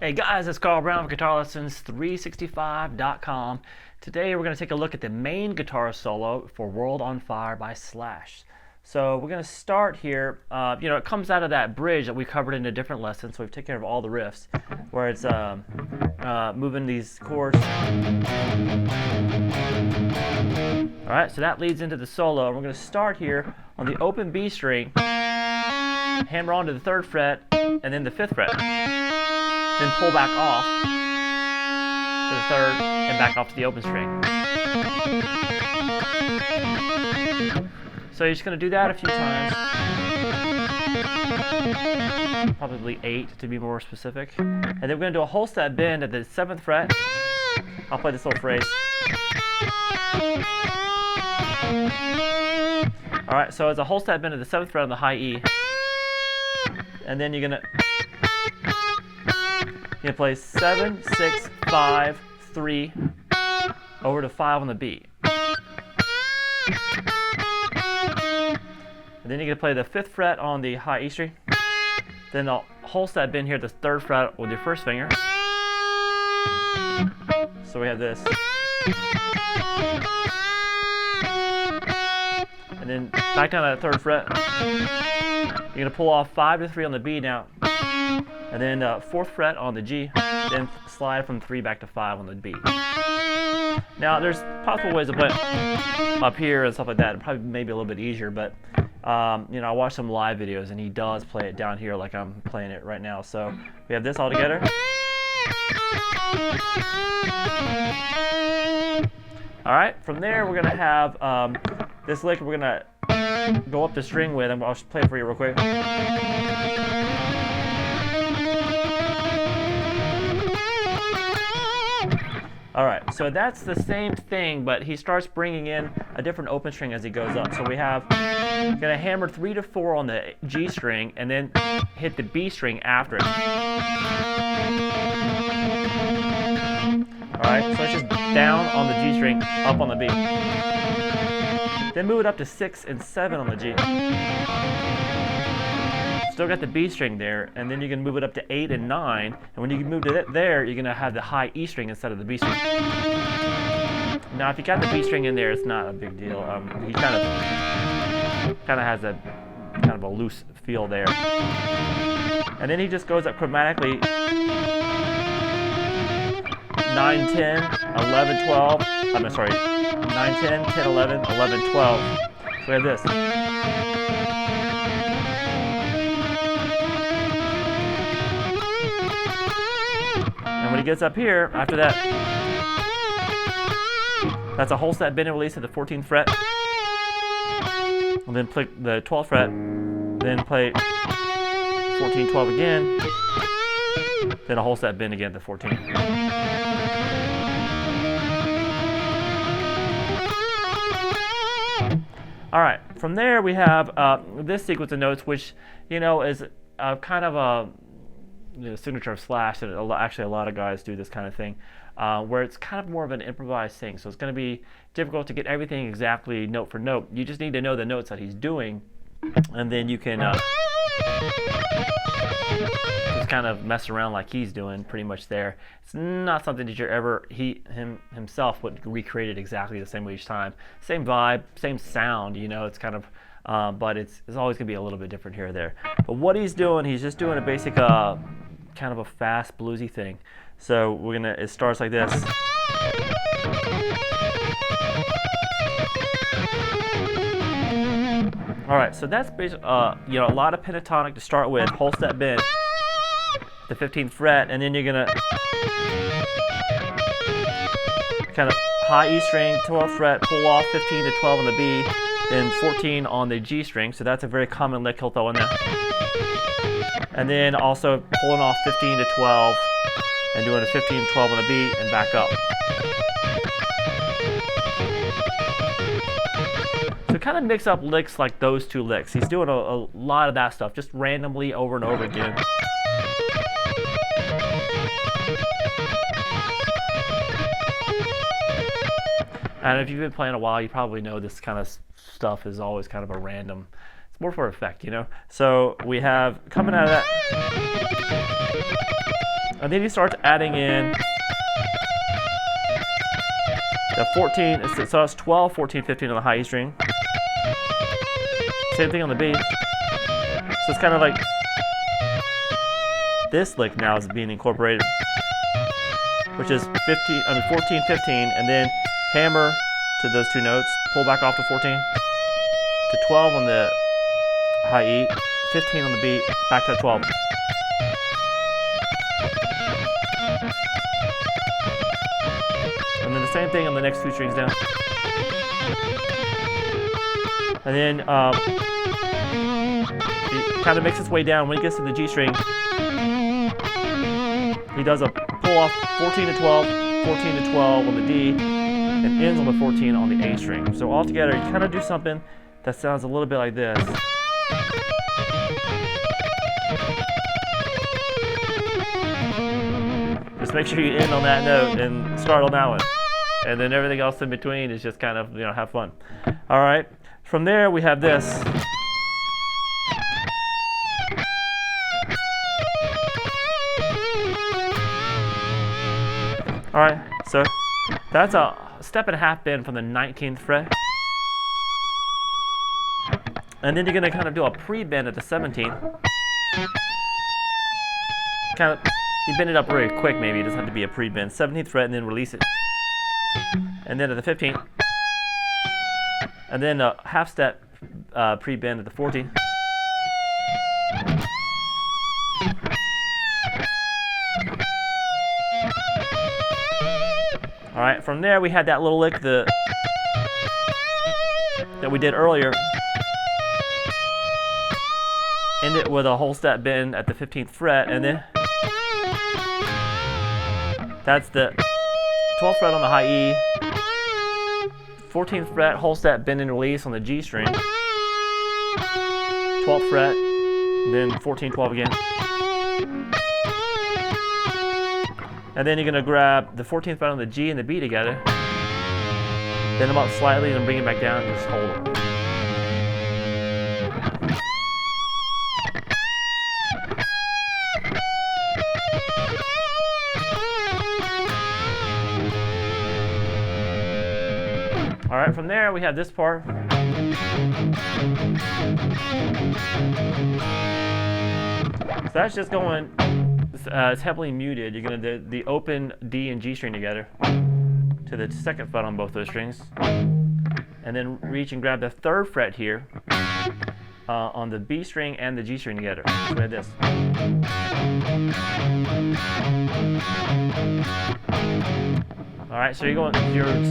Hey guys, it's Carl Brown of GuitarLessons365.com. Today we're going to take a look at the main guitar solo for World on Fire by Slash. So we're going to start here, it comes out of that bridge that we covered in a different lesson, so we've taken care of all the riffs, where it's moving these chords. Alright, so that leads into the solo, and we're going to start here on the open B string, hammer onto the 3rd fret, and then the 5th fret. Then pull back off to the 3rd and back off to the open string. So you're just going to do that a few times. Probably 8 to be more specific. And then we're going to do a whole step bend at the 7th fret. I'll play this little phrase. Alright, so it's a whole step bend at the 7th fret on the high E. And then you're going to play 7, 6, 5, 3, over to 5 on the B. And then you're going to play the 5th fret on the high E string. Then the whole step bend here at the 3rd fret with your 1st finger. So we have this. And then back down to that 3rd fret. You're going to pull off 5 to 3 on the B now. And then 4th fret on the G, then slide from 3 back to 5 on the B. Now there's possible ways to play up here and stuff like that. Probably maybe a little bit easier, but I watched some live videos and he does play it down here like I'm playing it right now. So we have this all together. All right, from there we're gonna have this lick we're gonna go up the string with, and I'll just play it for you real quick. Alright, so that's the same thing, but he starts bringing in a different open string as he goes up. So we have, going to hammer 3 to 4 on the G string, and then hit the B string after it. Alright, so it's just down on the G string, up on the B. Then move it up to 6 and 7 on the G. Still got the B string there, and then you can move it up to 8 and 9, and when you move to there, you're going to have the high E string instead of the B string. Now, if you got the B string in there, it's not a big deal. He kind of has a kind of a loose feel there, and then he just goes up chromatically 9, 10, 11, 12. 9, 10, 10, 11, 11, 12. So we have this. And when he gets up here, after that, that's a whole step bend and release at the 14th fret. And then play the 12th fret. Then play 14, 12 again. Then a whole step bend again at the 14th. All right, from there we have this sequence of notes, which is kind of a signature of Slash, and actually a lot of guys do this kind of thing, where it's kind of more of an improvised thing. So it's going to be difficult to get everything exactly note for note. You just need to know the notes that he's doing, and then you can just kind of mess around like he's doing pretty much there. It's not something that himself would recreate it exactly the same way each time. Same vibe, same sound, it's kind of but it's always going to be a little bit different here or there. But what he's doing, he's just doing a basic kind of a fast bluesy thing. So it starts like this. All right, so that's basically a lot of pentatonic to start with, whole step bend. the 15th fret, and then you're gonna kind of high E string, 12th fret, pull off 15 to 12 on the B, then 14 on the G string. So that's a very common lick he'll throw in there. And then also pulling off 15 to 12 and doing a 15 to 12 on the B and back up. So kind of mix up licks like those two licks. He's doing a lot of that stuff, just randomly over and over again. And if you've been playing a while, you probably know this kind of stuff is always kind of a random, it's more for effect, you know? So we have coming out of that, and then he starts adding in the 14, so it's 12, 14, 15 on the high E string. Same thing on the B. So it's kind of like this lick now is being incorporated, which is 14, 15, and then hammer to those two notes, pull back off to 14, to 12 on the high E, 15 on the B, back to 12. And then the same thing on the next two strings down. And then he kind of makes his way down. When he gets to the G string, he does a pull off 14 to 12, 14 to 12 on the D, and ends on the 14 on the A string. So all together, you kind of do something that sounds a little bit like this. Just make sure you end on that note and start on that one. And then everything else in between is just kind of, you know, have fun. All right. From there, we have this. All right. So that's a step and a half bend from the 19th fret. And then you're going to kind of do a pre-bend at the 17th. Kind of, you bend it up really quick maybe, it doesn't have to be a pre-bend. 17th fret and then release it. And then at the 15th. And then a half step pre-bend at the 14th. All right, from there we had that little lick that we did earlier. End it with a whole step bend at the 15th fret, and then that's the 12th fret on the high E, 14th fret, whole step bend and release on the G string, 12th fret, then 14, 12 again. And then you're going to grab the 14th fret on the G and the B together, bend them up slightly, and then bring it back down and just hold them. All right, from there we have this part. So that's just going, it's heavily muted. You're going to do the open D and G string together to the 2nd fret on both those strings. And then reach and grab the 3rd fret here on the B string and the G string together. So we have this. All right, so you're going 0, 2,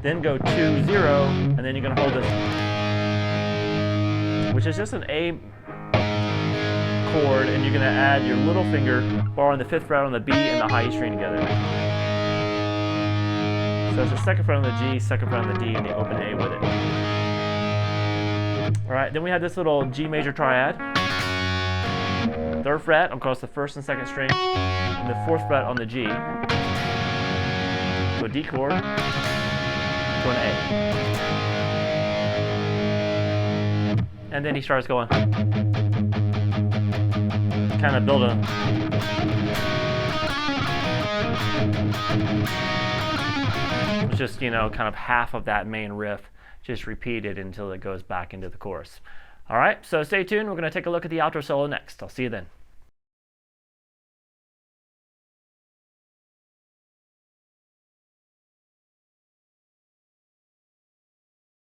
then go 2, 0, and then you're going to hold this, which is just an A chord, and you're going to add your little finger borrowing the 5th fret on the B and the high E string together. So it's the 2nd fret on the G, 2nd fret on the D, and the open A with it. All right, then we have this little G major triad. 3rd fret across the 1st and 2nd string, and the 4th fret on the G, to a D chord, to an A. And then he starts going, kind of building. It's just, you know, kind of half of that main riff, just repeated until it goes back into the chorus. All right, so stay tuned. We're going to take a look at the outro solo next. I'll see you then.